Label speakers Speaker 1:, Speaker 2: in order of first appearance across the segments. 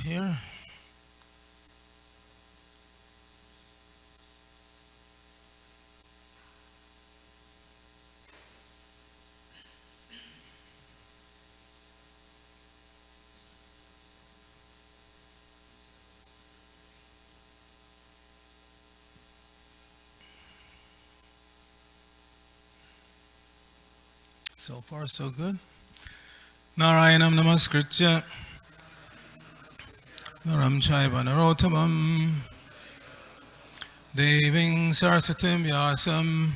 Speaker 1: here. So far, so good. Narayanam namaskritya naram chaiva narottamam deving saraswatim vyasam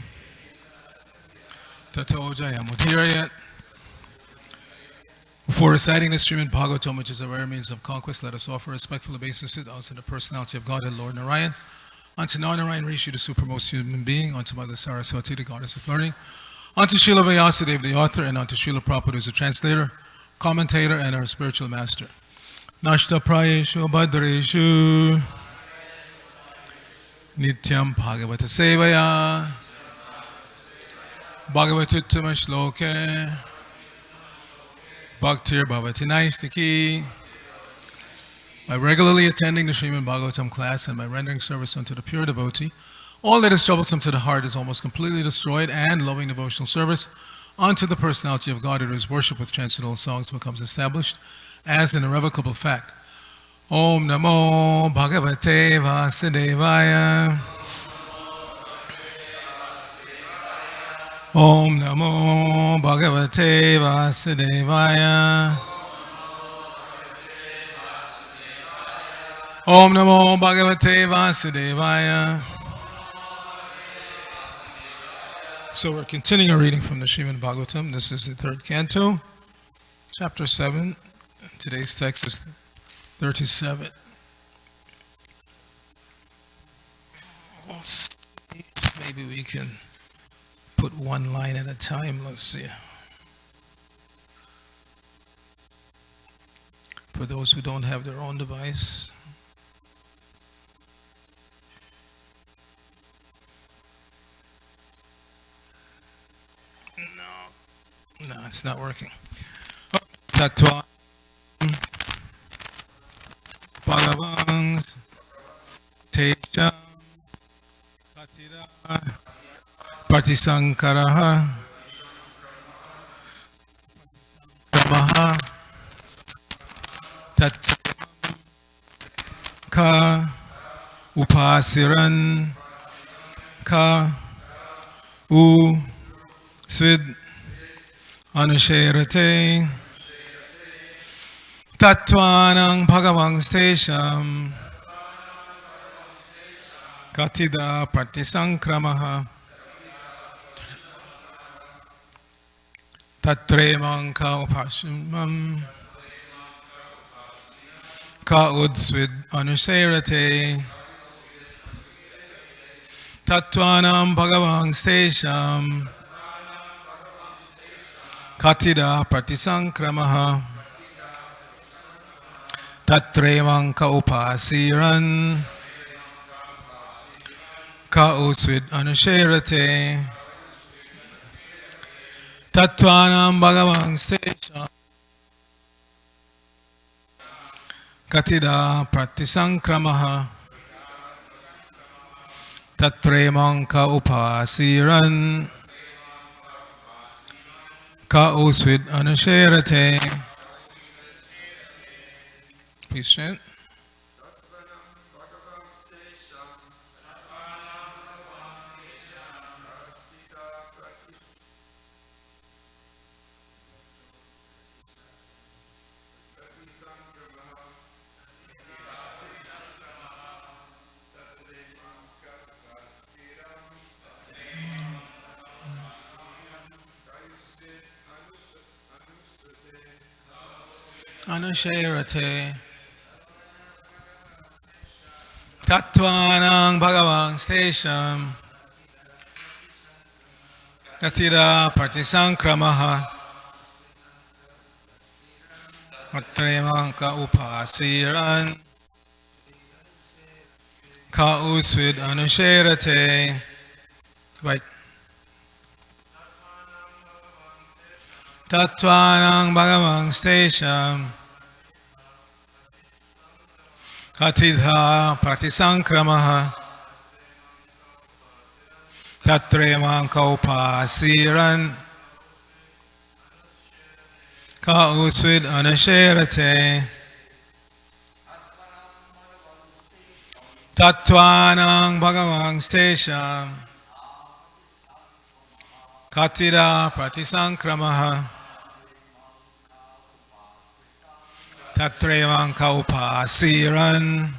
Speaker 1: tato jayamudirayat. Before reciting the Srimad Bhagavatam, which is a rare means of conquest, let us offer respectful obeisance unto the personality of God and Lord Narayan, unto Narayan Rishi, the supermost human being, unto Mother Saraswati, the goddess of learning, unto Srila Vyasadeva, the author, and unto Srila Prabhupada, who is the translator, commentator, and our spiritual master. Nashta prayeshu bhadreshu nityam bhagavata sevaya bhagavatuttama shloke bhaktir bhavati naistiki. By regularly attending the Srimad Bhagavatam class and by rendering service unto the pure devotee, all that is troublesome to the heart is almost completely destroyed, and loving devotional service unto the personality of God, whose worship with transcendental songs becomes established as an irrevocable fact. Om Namo Bhagavate Vasudevaya. Om Namo Bhagavate Vasudevaya. Om Namo Bhagavate Vasudevaya. So we're continuing our reading from the Srimad Bhagavatam. This is the third canto, chapter 7. And today's text is 37. Let's see. Maybe we can put one line at a time. Let's see. For those who don't have their own device. No, it's not working. Tattva Bhagavangs Tesham Katira Patisankaraha Ramaha Tat Ka Upasiran Ka U Svid Anusherate Tattvanang Bhagavangstesham Katida Pratisankramaha Tatremang Ka Upashimam Ka Udsvid Anusherate Tattvanam Bhagavangstesham Katida Pratisankramaha Tatrevang Ka Upasiran Ka Usvid Anusherate Tattvanam Bhagavang Stesham Katida Pratisankramaha Tatrevang Ka Upasiran Ka Usvid Anusherate. Please chant. Anusherate Tattvanang Bhagavang Stesham Katira Partisankramaha Tatremang Ka Upasiran Ka Usvid Anusherate. Right. Tattvanang Bhagavang Stesham Katidha Pratisankramaha Tatremang Kaupasiran Ka Usvid Anasherate Tattvanang Bhagavang Stesham Katida Pratisankramaha Tatrevang Kaupasiran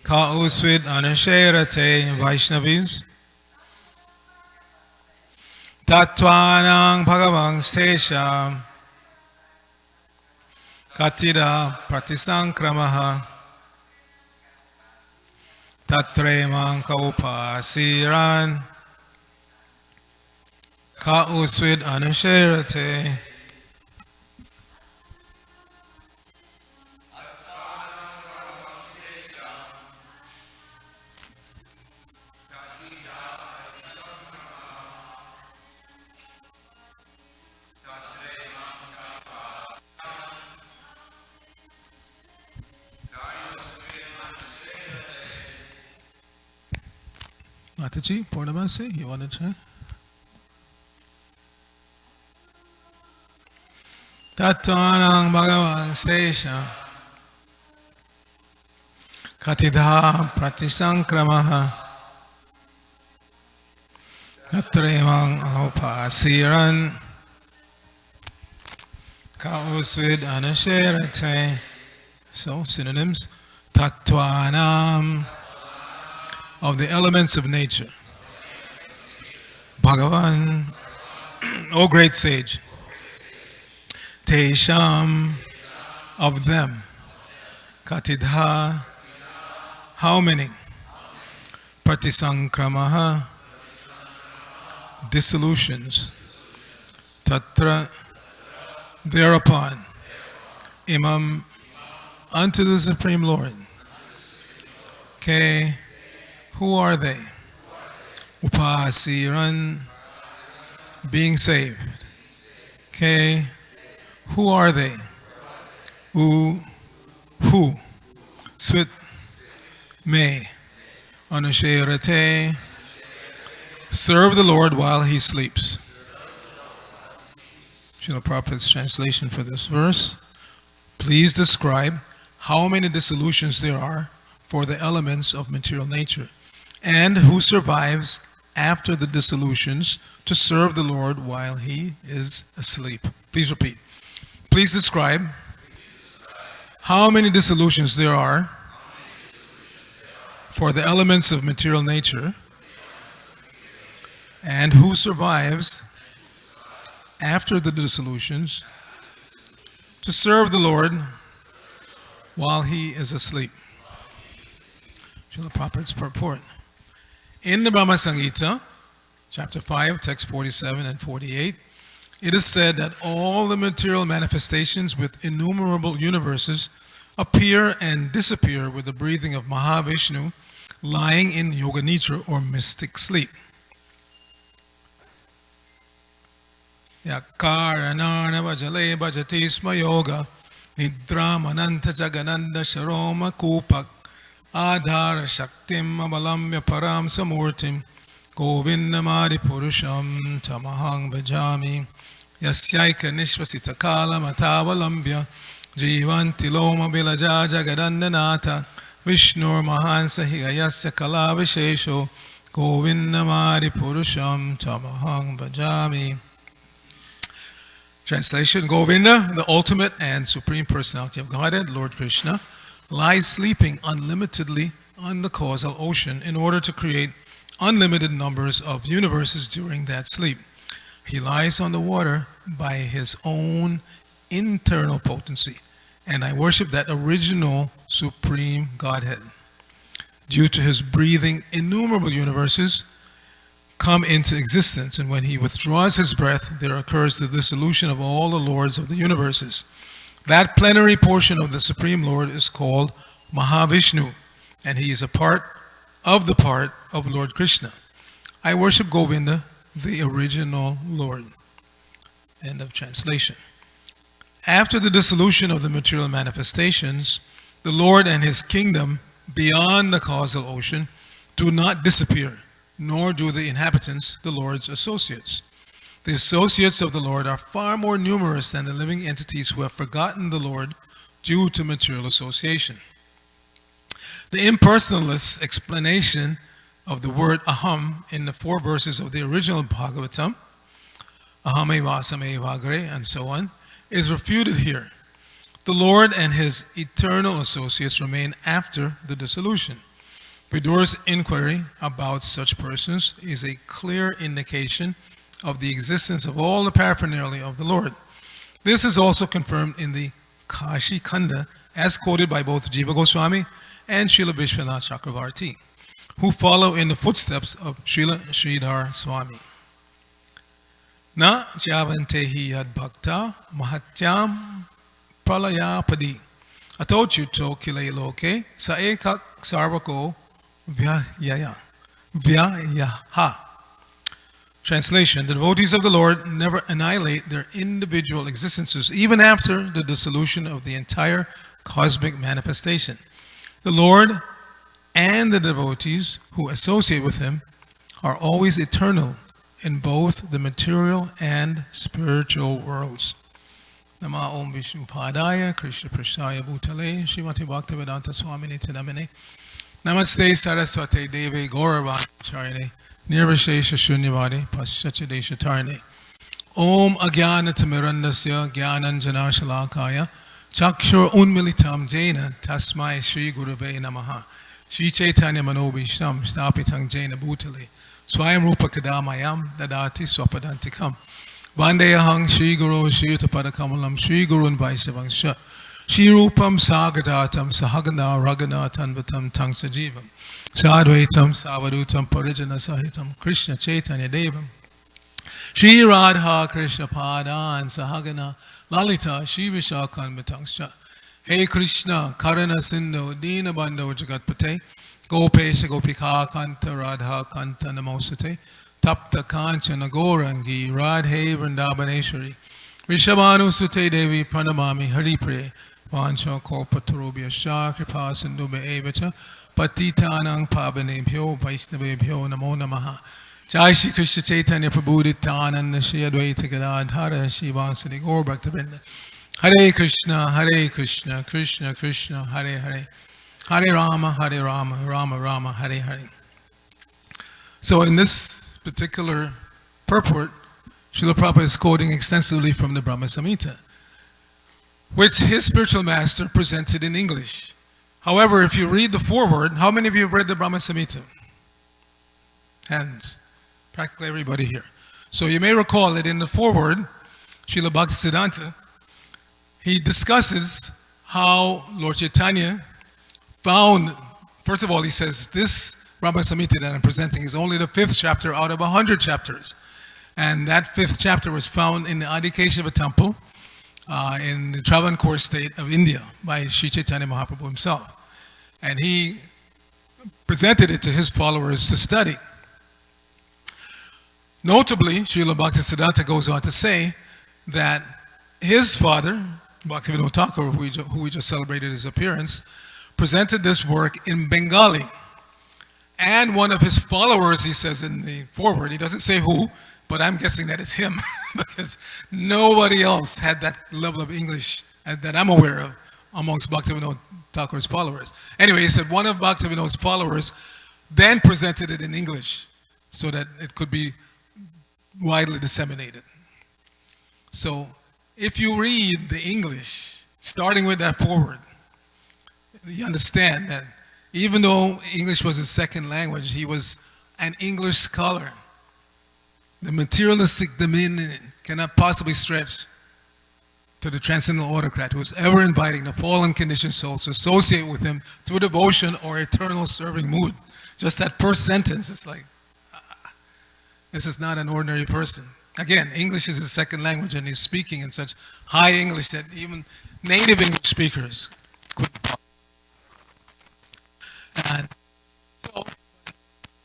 Speaker 1: Ka Usvid Anasherate Vaishnavis Tattvanang Bhagavang Stesham Katida Pratisankramaha Tatremang Kaupasiran Ka Usvid Anasherate Mataji, Purnamasi, you want to try? Tattvanang Bhagavan Stesha Katidha Pratisankramaha Katremang Upasiran Kausvid Anasherate. So, synonyms. Tattvanam, of the elements of nature. Bhagavan, O great sage. Tesham, of them. Katidha, how many? Pratisankramaha, dissolutions. Tatra, thereupon. Imam, unto the Supreme Lord. Ke, who are they? Upasiran, being saved. Ke, who are they? Who? Swit, may. Anusherate, serve the Lord while he sleeps. Srila Prabhupada's translation for this verse. Please describe how many dissolutions there are for the elements of material nature, and who survives after the dissolutions to serve the Lord while he is asleep. Please repeat. Please describe how many dissolutions there are for the elements of material nature, and who survives after the dissolutions to serve the Lord while he is asleep. Srila Prabhupada's purport. In the Brahma Samhita, chapter 5, text 47 and 48, it is said that all the material manifestations with innumerable universes appear and disappear with the breathing of Mahavishnu lying in Yoga Nidra or mystic sleep. Yakaranana vajale bhajati sma yoga nidra mananta jagananda sharoma kupak adhara shaktim abalamya param samurtim govindamadi purusham tamahang bhajami yasyaika nishvasita kala matavalambya jivanti loma bilaja jagadandanata vishnur mahansa higayasya kalavishesho govindamadi purusham tamahang bhajami. Translation: Govinda, the ultimate and supreme personality of Godhead, Lord Krishna, lies sleeping unlimitedly on the causal ocean in order to create unlimited numbers of universes during that sleep. He lies on the water by his own internal potency, and I worship that original supreme Godhead. Due to his breathing, innumerable universes come into existence, and when he withdraws his breath, there occurs the dissolution of all the lords of the universes. That plenary portion of the Supreme Lord is called Mahavishnu, and he is a part of Lord Krishna. I worship Govinda, the original Lord. End of translation. After the dissolution of the material manifestations, the Lord and his kingdom beyond the causal ocean do not disappear, nor do the inhabitants, the Lord's associates. The associates of the Lord are far more numerous than the living entities who have forgotten the Lord due to material association. The impersonalist explanation of the word aham in the 4 verses of the original Bhagavatam, aham evasam evagre, and so on, is refuted here. The Lord and his eternal associates remain after the dissolution. Vidur's inquiry about such persons is a clear indication of the existence of all the paraphernalia of the Lord. This is also confirmed in the Kashi Khanda, as quoted by both Jiva Goswami and Srila Vishwanath Chakravarti, who follow in the footsteps of Srila Sridhar Swami. Na chavantehi yad bhakta mahatyam pralayapadi atochuto kile loke saekak sarvako vyayaha. Translation: the devotees of the Lord never annihilate their individual existences, even after the dissolution of the entire cosmic manifestation. The Lord and the devotees who associate with him are always eternal in both the material and spiritual worlds. Nama Om Vishnu Padaya Krishna Prasthaya Bhutale Srimati Bhaktivedanta Swamini Tidamine Namaste Saraswate Devi Gauravacharine Nirvishesha Shunyavadi Paschachadesha Tarne Om Agyana Tamirandasya Gyananjana Shalakaya Chakshur Unmilitam Jaina Tasmai Shri Gurave Namaha Shri Chaitanya Manobishtam Stapitang Jaina Bhutale Swayam Rupa Kadamayam Dadati Swapadantikam Vandeyahang Shri Guru Shri Utapadakamalam Shri Gurun Vaisavang Sha Shri Rupam Sagadatam Sahagana Raghunathan Vatam Tang Sajivam Sadvaitam Savadutam Parijana Sahitam Krishna Chaitanya Devam Shri Radha Krishna Padan Sahagana Lalita Shri Vishakhan Vatangsha Hey Krishna Karana Sindhu Dina Bandhu Jagatpate Gopesha Gopika Kanta Radha Kanta Namosate Tapta Kanchana Gorangi Radhe Vrindavaneshwari Vishabhanu Sute Devi Pranamami Haripre Vancha Kolpatarubhya Shah Kripa Sindhubhe Evacha Patitanang Pavanebhyo Vaisnavebhyo Namo Namaha Jai Shri Krishna Chaitanya Prabhu Nityananda Shri Advaita Gadadhara Shri Vasudeva Gaur Bhaktivinoda Hare Krishna Krishna Krishna Hare Hare Hare Rama Rama Rama Hare Hare. So in this particular purport, Srila Prabhupada is quoting extensively from the Brahma Samhita, which his spiritual master presented in English. However, if you read the foreword, how many of you have read the Brahma Samhita? Hands. Practically everybody here. So you may recall that in the foreword, Srila Bhaktisiddhanta, he discusses how Lord Chaitanya found, first of all, he says, this Brahma Samhita that I'm presenting is only the 5th chapter out of 100 chapters. And that 5th chapter was found in the Adikeshava temple in the Travancore state of India by Sri Chaitanya Mahaprabhu himself. And he presented it to his followers to study. Notably, Srila Bhaktisiddhanta goes on to say that his father, Bhaktivinoda Thakur, who we just celebrated his appearance, presented this work in Bengali. And one of his followers, he says in the foreword, he doesn't say who, but I'm guessing that it's him, because nobody else had that level of English that I'm aware of amongst Bhaktivinoda Thakur's followers. Anyway, he said one of Bhaktivinoda's followers then presented it in English so that it could be widely disseminated. So if you read the English, starting with that foreword, you understand that even though English was his second language, he was an English scholar. The materialistic dominion cannot possibly stretch to the transcendental autocrat who is ever inviting the fallen conditioned souls to associate with him through devotion or eternal serving mood. Just that first sentence, it's like, this is not an ordinary person. Again, English is his second language, and he's speaking in such high English that even native English speakers couldn't follow. And so,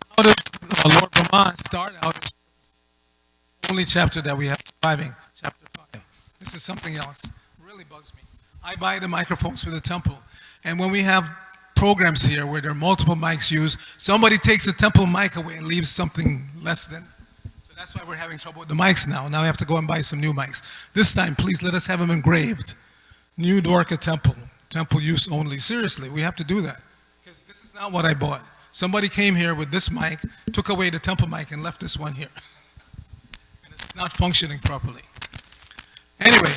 Speaker 1: how does Lord Brahman start out the only chapter that we have surviving, chapter 5? This is something else, really bugs me. I buy the microphones for the temple. And when we have programs here where there are multiple mics used, somebody takes the temple mic away and leaves something less than. So that's why we're having trouble with the mics now. Now we have to go and buy some new mics. This time, please let us have them engraved. New Dorka Temple. Temple use only. Seriously, we have to do that. Because this is not what I bought. Somebody came here with this mic, took away the temple mic, and left this one here. And it's not functioning properly. Anyway,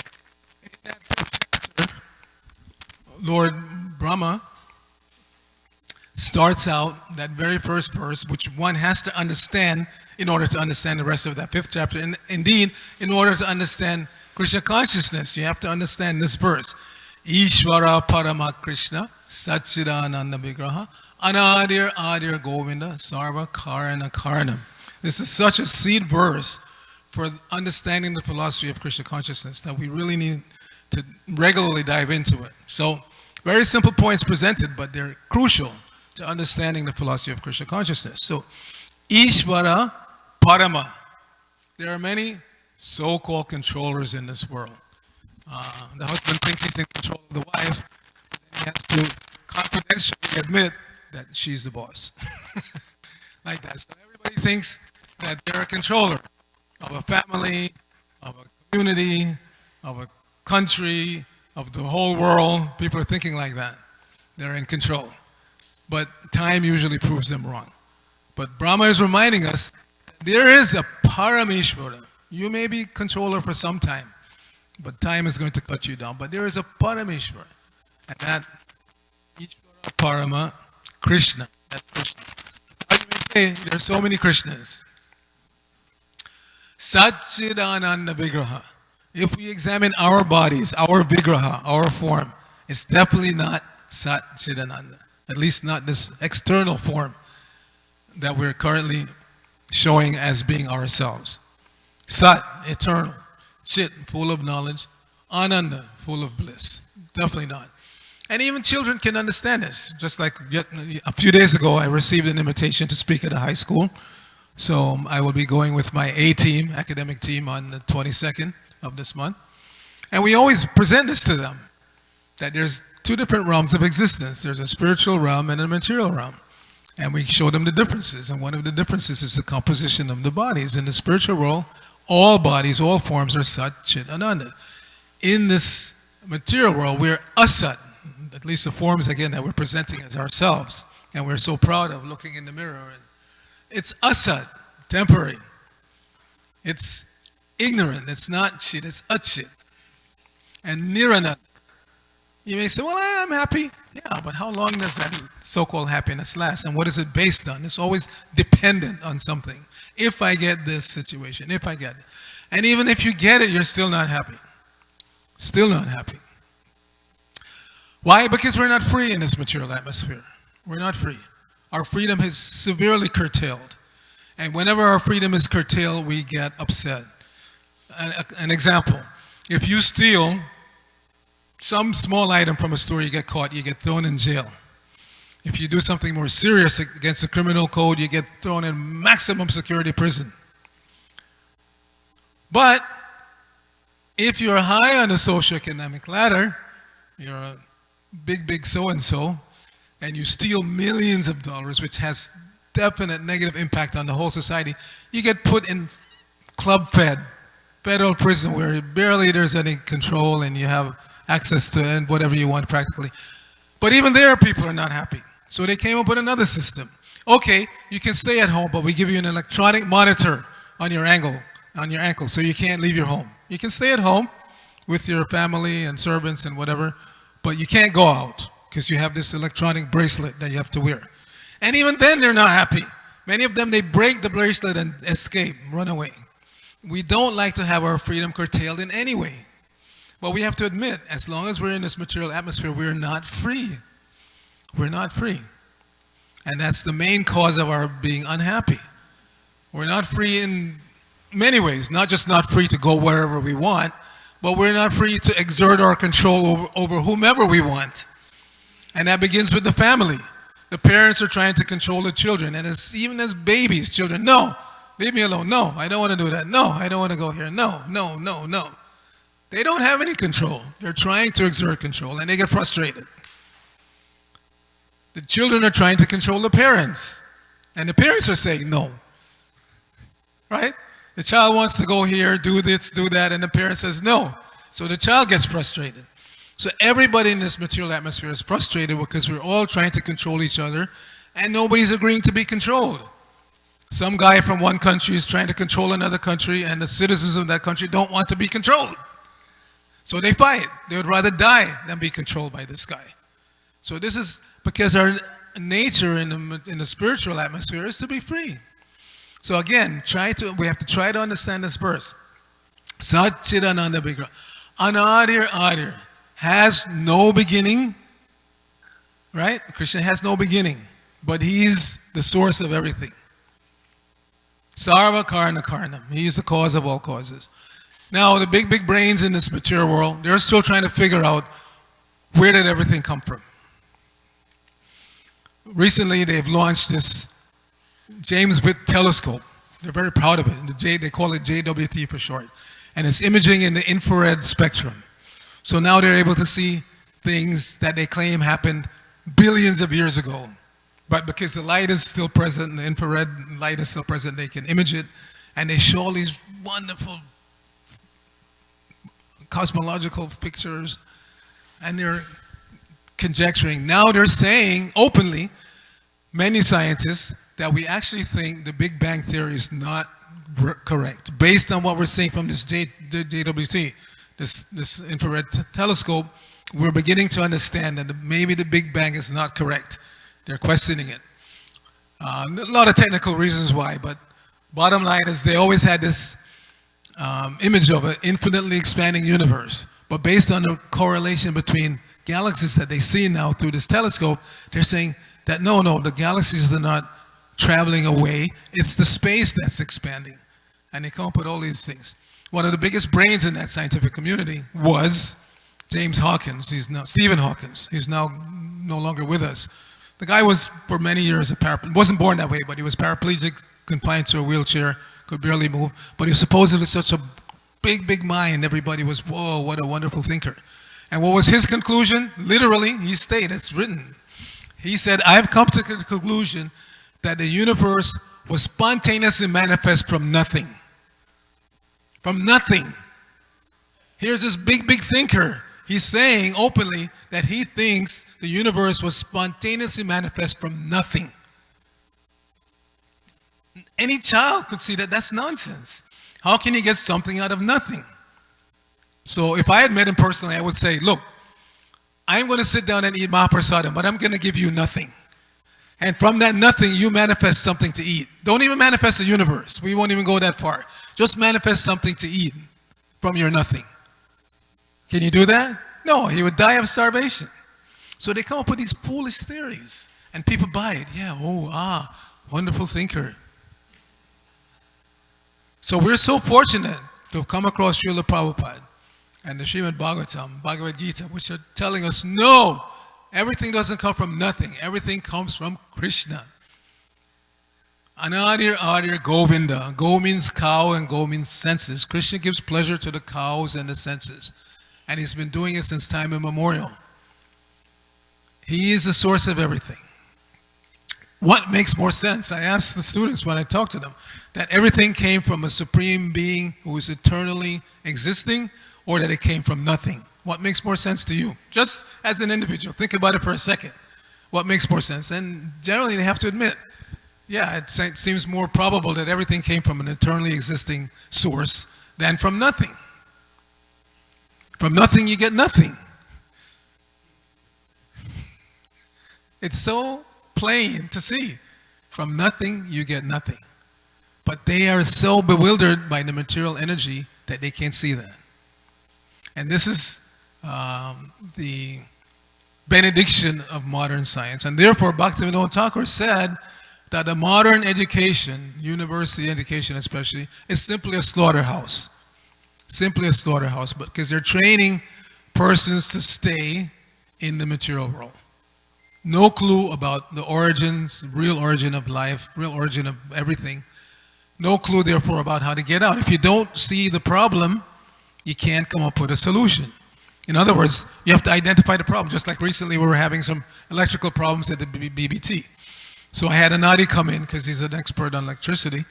Speaker 1: in that chapter, Lord Brahma starts out that very first verse, which one has to understand in order to understand the rest of that fifth chapter. And indeed, in order to understand Krishna consciousness, you have to understand this verse. Ishvara Parama Krishna Satchidananda Vigraha Anadir Adir Govinda Sarva Karana Karanam. This is such a seed verse for understanding the philosophy of Krishna consciousness that we really need to regularly dive into it. So, very simple points presented, but they're crucial to understanding the philosophy of Krishna consciousness. So, Ishvara Parama. There are many so-called controllers in this world. The husband thinks he's in control of the wife, but then he has to confidentially admit that she's the boss. Like that. So everybody thinks that they're a controller of a family, of a community, of a country, of the whole world. People are thinking like that. They're in control. But time usually proves them wrong. But Brahma is reminding us that there is a Parameshvara. You may be controller for some time, but time is going to cut you down. But there is a Parameshvara. And that Ishvara Parama Krishna. That's Krishna. Now you may say, there are so many Krishnas. Satchidananda Vigraha. If we examine our bodies, our Vigraha, our form, it's definitely not Satchidananda. At least not this external form that we're currently showing as being ourselves. Sat, eternal. Chit, full of knowledge. Ananda, full of bliss. Definitely not. And even children can understand this. Just like a few days ago, I received an invitation to speak at a high school. So I will be going with my A team, academic team, on the 22nd of this month. And we always present this to them, that there's two different realms of existence. There's a spiritual realm and a material realm. And we show them the differences. And one of the differences is the composition of the bodies. In the spiritual world, all bodies, all forms are Sat, Chit, Ananda. In this material world, we're Asat, at least the forms, again, that we're presenting as ourselves. And we're so proud of looking in the mirror. And it's Asat, temporary. It's ignorant. It's not Chit, it's Achit. And Nirananda. You may say, well, I'm happy. Yeah, but how long does that so-called happiness last? And what is it based on? It's always dependent on something. If I get this situation, if I get it. And even if you get it, you're still not happy. Still not happy. Why? Because we're not free in this material atmosphere. We're not free. Our freedom is severely curtailed. And whenever our freedom is curtailed, we get upset. An example, if you steal some small item from a store, you get caught, you get thrown in jail. If you do something more serious against the criminal code, you get thrown in maximum security prison. But if you're high on the socioeconomic ladder, you're a big so-and-so, and you steal millions of dollars, which has definite negative impact on the whole society, you get put in club fed, federal prison, where barely there's any control and you have access to whatever you want practically. But even there, people are not happy. So they came up with another system. Okay, you can stay at home, but we give you an electronic monitor on your ankle, so you can't leave your home. You can stay at home with your family and servants and whatever, but you can't go out because you have this electronic bracelet that you have to wear. And even then, they're not happy. Many of them, they break the bracelet and escape, run away. We don't like to have our freedom curtailed in any way. But we have to admit, as long as we're in this material atmosphere, we're not free. We're not free. And that's the main cause of our being unhappy. We're not free in many ways, not just not free to go wherever we want, but we're not free to exert our control over whomever we want. And that begins with the family. The parents are trying to control the children, and even as babies, children, no, leave me alone. No, I don't want to do that. No, I don't want to go here. No. They don't have any control. They're trying to exert control and they get frustrated. The children are trying to control the parents. And the parents are saying no. Right? The child wants to go here, do this, do that, and the parent says no. So the child gets frustrated. So everybody in this material atmosphere is frustrated because we're all trying to control each other and nobody's agreeing to be controlled. Some guy from one country is trying to control another country and the citizens of that country don't want to be controlled. So they fight. They would rather die than be controlled by this guy. So this is because our nature in the spiritual atmosphere is to be free. So again, we have to try to understand this verse. Satchidananda Vigraha. Anadir Adir has no beginning, right? Krishna has no beginning, but he's the source of everything. Sarva Karna Karnam. He's the cause of all causes. Now, the big brains in this material world, they're still trying to figure out where did everything come from. Recently, they've launched this James Webb telescope. They're very proud of it. They call it JWT for short. And it's imaging in the infrared spectrum. So now they're able to see things that they claim happened billions of years ago. But because the light is still present, the infrared light is still present, they can image it. And they show all these wonderful cosmological pictures. And they're conjecturing. Now they're saying openly, many scientists, that we actually think the Big Bang Theory is not correct. Based on what we're seeing from this JWT, this infrared telescope, we're beginning to understand that maybe the Big Bang is not correct. They're questioning it. A lot of technical reasons why, but bottom line is they always had this image of an infinitely expanding universe. But based on the correlation between galaxies that they see now through this telescope, they're saying that no, the galaxies are not traveling away. It's the space that's expanding. And they come up with all these things. One of the biggest brains in that scientific community was James Hawkins. Stephen Hawkins. He's now no longer with us. The guy was for many years wasn't born that way, but he was paraplegic, confined to a wheelchair, could barely move. But he was supposedly such a big mind. Everybody was, whoa, what a wonderful thinker. And what was his conclusion? Literally, he stated, it's written. He said, I've come to the conclusion that the universe was spontaneously manifest from nothing. From nothing. Here's this big thinker. He's saying openly that he thinks the universe was spontaneously manifest from nothing. Any child could see that that's nonsense. How can you get something out of nothing? So if I had met him personally, I would say, look, I'm going to sit down and eat Mahaprasadam, but I'm going to give you nothing. And from that nothing, you manifest something to eat. Don't even manifest the universe. We won't even go that far. Just manifest something to eat from your nothing. Can you do that? No, he would die of starvation. So they come up with these foolish theories. And people buy it. Yeah, wonderful thinker. So we're so fortunate to have come across Srila Prabhupada and the Srimad Bhagavatam, Bhagavad Gita, which are telling us, no, everything doesn't come from nothing. Everything comes from Krishna. Anadir Adir Govinda. Go means cow and go means senses. Krishna gives pleasure to the cows and the senses. And he's been doing it since time immemorial. He is the source of everything. What makes more sense? I asked the students when I talked to them, that everything came from a supreme being who is eternally existing, or that it came from nothing. What makes more sense to you? Just as an individual, think about it for a second. What makes more sense? And generally they have to admit, yeah, it seems more probable that everything came from an eternally existing source than from nothing. From nothing you get nothing. It's so plain to see. From nothing you get nothing. But they are so bewildered by the material energy that they can't see that. And this is the benediction of modern science. And therefore, Bhaktivinoda Thakur said that the modern education, university education especially, is simply a slaughterhouse. Simply a slaughterhouse, but because they're training persons to stay in the material world. No clue about the origins, real origin of life, real origin of everything. No clue, therefore, about how to get out. If you don't see the problem, you can't come up with a solution. In other words, you have to identify the problem. Just like recently we were having some electrical problems at the BBT. So I had an Adi come in because he's an expert on electricity,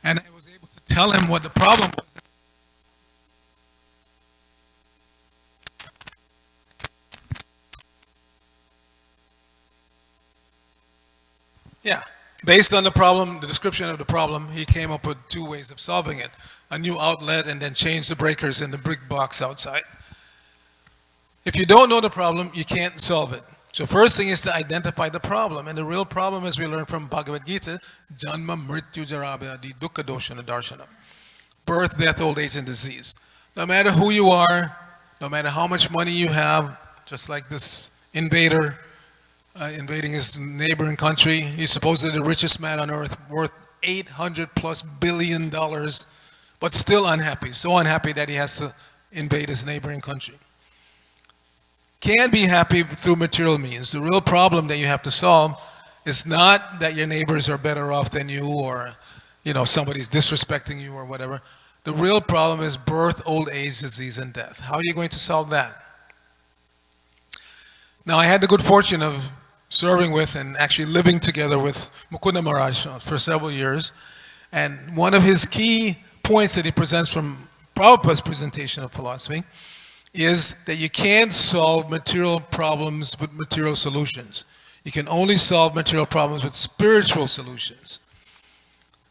Speaker 1: and I was able to tell him what the problem was. Yeah. Based on the problem, the description of the problem, he came up with two ways of solving it. A new outlet and then change the breakers in the brick box outside. If you don't know the problem, you can't solve it. So first thing is to identify the problem. And the real problem, as we learn from Bhagavad Gita, Janma Mrityu Jarabha Adi Dukkha Doshana Darshana. Birth, death, old age, and disease. No matter who you are, no matter how much money you have, just like this invader invading his neighboring country, he's supposedly the richest man on earth, worth $800+ billion, but still unhappy. So unhappy that he has to invade his neighboring country. Can be happy through material means. The real problem that you have to solve is not that your neighbors are better off than you, or somebody's disrespecting you or whatever. The real problem is birth, old age, disease, and death. How are you going to solve that? Now, I had the good fortune of serving with and actually living together with Mukunda Maharaj for several years. And one of his key points that he presents from Prabhupada's presentation of philosophy is that you can't solve material problems with material solutions. You can only solve material problems with spiritual solutions.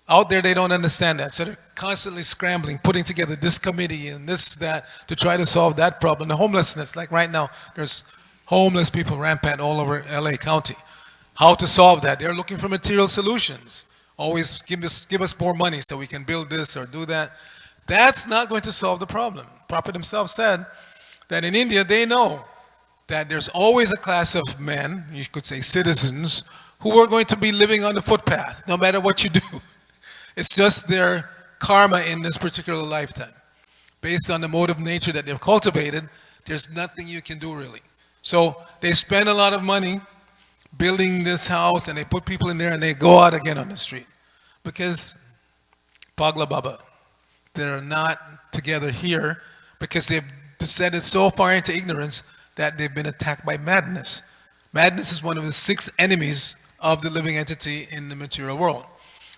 Speaker 1: Out there, they don't understand that. So they're constantly scrambling, putting together this committee and this, that, to try to solve that problem. The homelessness, like right now, there's homeless people rampant all over LA County. How to solve that? They're looking for material solutions. Always give us more money so we can build this or do that. That's not going to solve the problem. Prabhupada himself said that in India, they know that there's always a class of men, you could say citizens, who are going to be living on the footpath, no matter what you do. It's just their karma in this particular lifetime. Based on the mode of nature that they've cultivated, there's nothing you can do really. So they spend a lot of money building this house, and they put people in there, and they go out again on the street. Because, Pagla Baba, they're not together here because they've descended so far into ignorance that they've been attacked by madness. Madness is one of the 6 enemies of the living entity in the material world.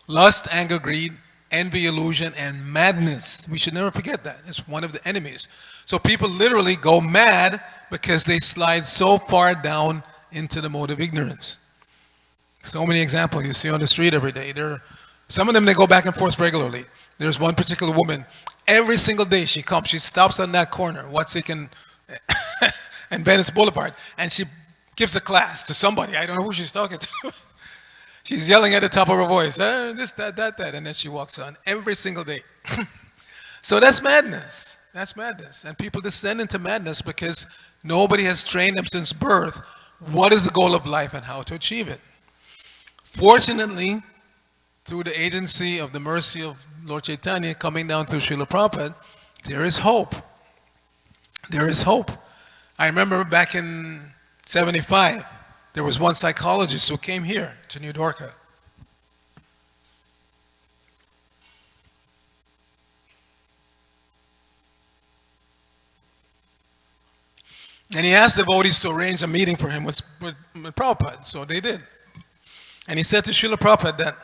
Speaker 1: Lust, anger, greed, envy, illusion, and madness. We should never forget that. It's one of the enemies. So people literally go mad because they slide so far down into the mode of ignorance. So many examples you see on the street every day. Some of them, they go back and forth regularly. There's one particular woman, every single day she comes, she stops on that corner, and Venice Boulevard, and she gives a class to somebody. I don't know who she's talking to. She's yelling at the top of her voice, this, that, and then she walks on every single day. So that's madness. That's madness. And people descend into madness because nobody has trained them since birth what is the goal of life and how to achieve it. Fortunately, through the agency of the mercy of Lord Chaitanya coming down through Srila Prabhupada, there is hope. There is hope. I remember back in 75, there was one psychologist who came here to New Dwarka. And he asked devotees to arrange a meeting for him with Prabhupada, so they did. And he said to Srila Prabhupada that,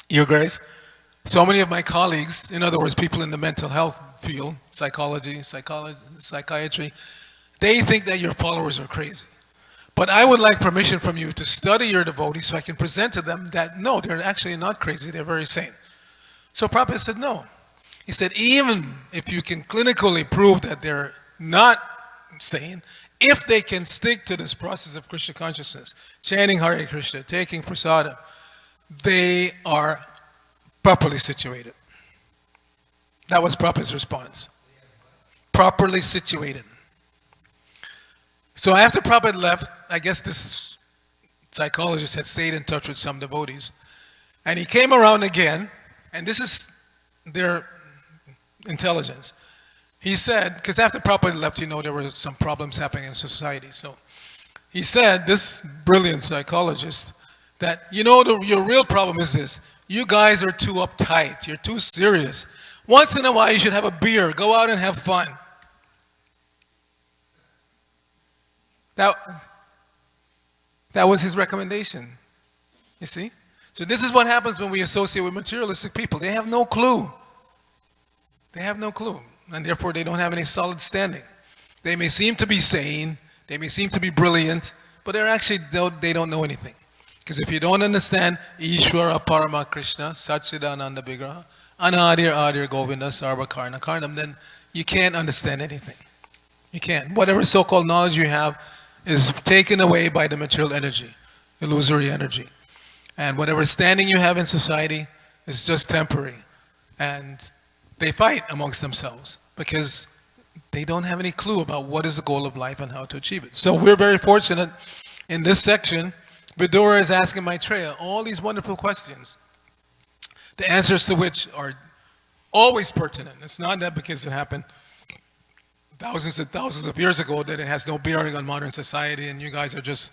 Speaker 1: Your Grace, so many of my colleagues, in other words, people in the mental health field, psychology, psychiatry, they think that your followers are crazy. But I would like permission from you to study your devotees so I can present to them that, no, they're actually not crazy, they're very sane. So Prabhupada said, no. He said, even if you can clinically prove that they're not sane, if they can stick to this process of Krishna consciousness, chanting Hare Krishna, taking prasadam, they are properly situated. That was Prabhupada's response. Properly situated. So after Prabhupada left, I guess this psychologist had stayed in touch with some devotees. And he came around again, and this is their intelligence. He said, because after Prabhupada left, there were some problems happening in society. So he said, this brilliant psychologist, that, your real problem is this. You guys are too uptight. You're too serious. Once in a while, you should have a beer. Go out and have fun. That, that was his recommendation. You see? So this is what happens when we associate with materialistic people. They have no clue. They have no clue. And therefore, they don't have any solid standing. They may seem to be sane. They may seem to be brilliant. But they don't know anything. Because if you don't understand Ishvara Parama Krishna, Satchidananda Vigraha, Anadir Adir Govinda Sarva Karna Karnam, then you can't understand anything. You can't. Whatever so-called knowledge you have is taken away by the material energy, illusory energy. And whatever standing you have in society is just temporary. And they fight amongst themselves because they don't have any clue about what is the goal of life and how to achieve it. So we're very fortunate in this section. Vidura is asking Maitreya all these wonderful questions, the answers to which are always pertinent. It's not that because it happened thousands and thousands of years ago that it has no bearing on modern society and you guys are just,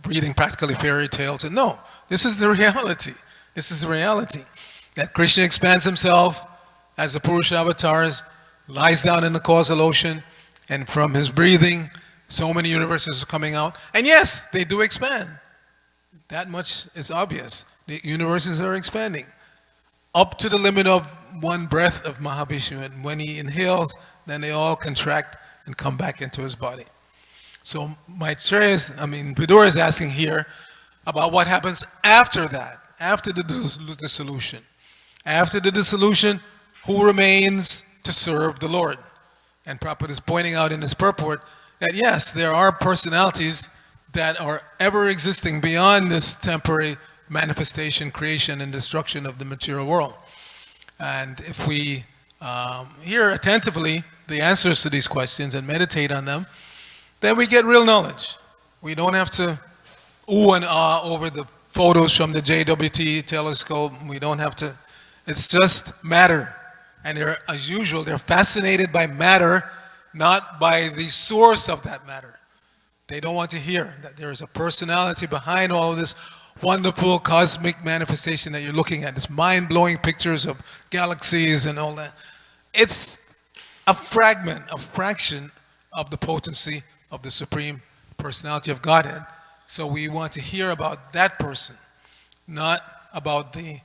Speaker 1: reading practically fairy tales. And no, this is the reality. This is the reality. That Krishna expands himself as the Purusha avatars, lies down in the causal ocean, and from his breathing, so many universes are coming out. And yes, they do expand. That much is obvious. The universes are expanding up to the limit of one breath of Mahavishnu. And when he inhales, then they all contract and come back into his body. So Vidura is asking here about what happens after that, after the dissolution. After the dissolution, who remains to serve the Lord? And Prabhupada is pointing out in his purport that yes, there are personalities that are ever existing beyond this temporary manifestation, creation, and destruction of the material world. And if we hear attentively the answers to these questions and meditate on them, then we get real knowledge. We don't have to ooh and ah over the photos from the JWT telescope. We don't have to. It's just matter. And as usual, they're fascinated by matter, not by the source of that matter. They don't want to hear that there is a personality behind all of this wonderful cosmic manifestation that you're looking at, this mind-blowing pictures of galaxies and all that. It's a fragment, a fraction of the potency of the Supreme Personality of Godhead. So we want to hear about that person, not about the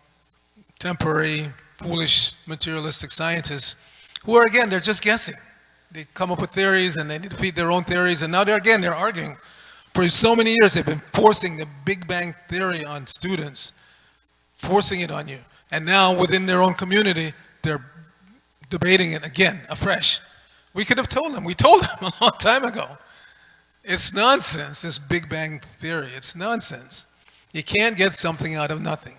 Speaker 1: temporary, foolish, materialistic scientists who are, again, they're just guessing. They come up with theories and they defeat their own theories, and now they're arguing. For so many years, they've been forcing the Big Bang Theory on students, forcing it on you. And now, within their own community, they're debating it again, afresh. We could have told them. We told them a long time ago. It's nonsense, this Big Bang Theory. It's nonsense. You can't get something out of nothing.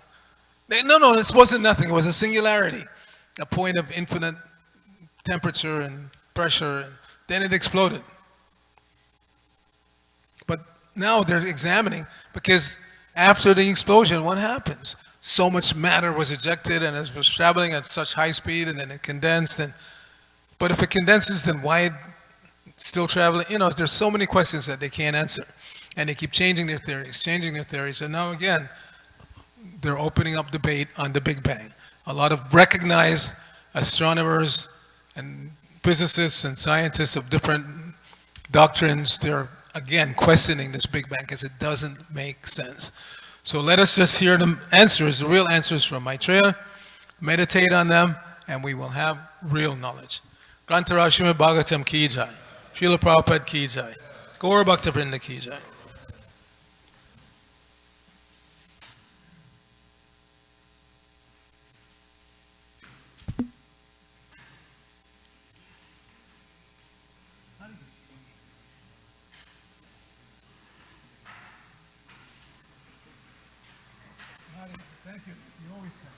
Speaker 1: No, this wasn't nothing. It was a singularity, a point of infinite temperature and pressure, and then it exploded. But now they're examining, because after the explosion, what happens? So much matter was ejected and it was traveling at such high speed, and then it condensed. But if it condenses, then why it's still traveling? There's so many questions that they can't answer. And they keep changing their theories. And now again, they're opening up debate on the Big Bang. A lot of recognized astronomers and physicists and scientists of different doctrines, they're again questioning this Big Bang because it doesn't make sense. So let us just hear the answers, the real answers from Maitreya, meditate on them, and we will have real knowledge. Grantara Srimad Bhagavatam ki jai. Srila Prabhupada ki jai. Gaur Bhakta Vrinda ki jai. Thank you. You always say.